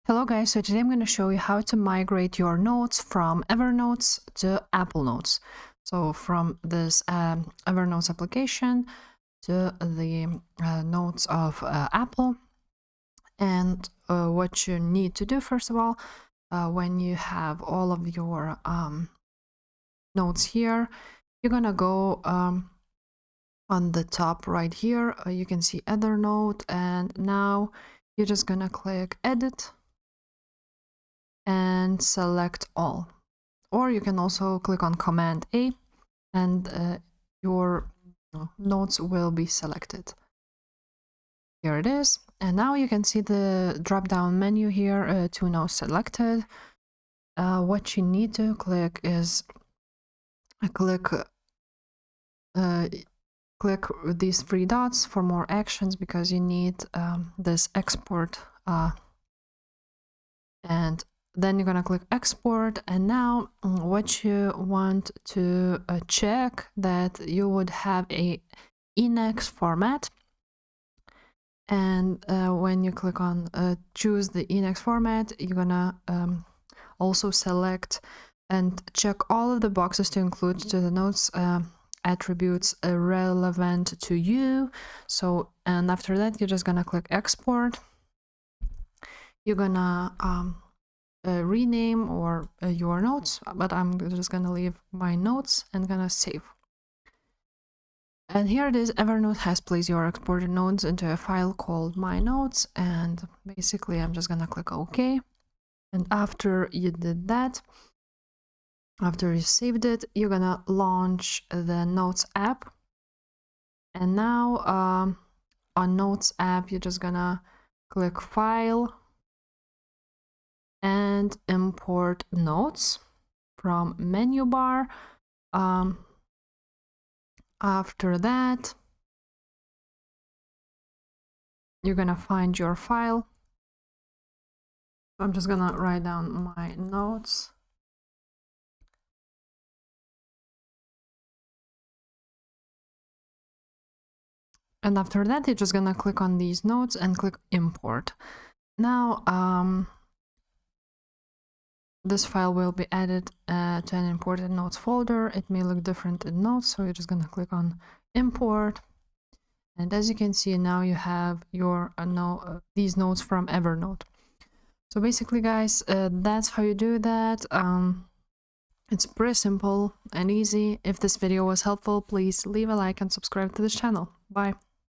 Hello guys, so today I'm going to show you how to migrate your notes from Evernote to Apple Notes. So from this Evernote application to the notes of Apple. And what you need to do first of all, when you have all of your notes here, you're going to go on the top right here, you can see Evernote, and now you're just going to click Edit and select all, or you can also click on Command A and your notes will be selected. Here it is, and now you can see the drop down menu here, two notes selected. What you need to click is click these three dots for more actions, because you need this export, and then you're gonna click export. And now what you want to check that you would have a Emacs format, and when you click on choose the Emacs format, you're gonna also select and check all of the boxes to include to the notes attributes relevant to you. So, and after that you're just gonna click export. You're gonna rename or your notes, but I'm just gonna leave my notes and gonna save. And here it is, Evernote has placed your exported notes into a file called My Notes, and basically I'm just gonna click OK. And after you did that, after you saved it, you're gonna launch the Notes app. And now on Notes app, you're just gonna click File and import notes from menu bar. After that, you're gonna find your file. I'm just gonna write down my notes. And after that, you're just gonna click on these notes and click import. Now, this file will be added to an imported notes folder. It may look different in notes, so you're just gonna click on import. And as you can see, now you have your these notes from Evernote. So basically, guys, that's how you do that. It's pretty simple and easy. If this video was helpful, please leave a like and subscribe to this channel. Bye.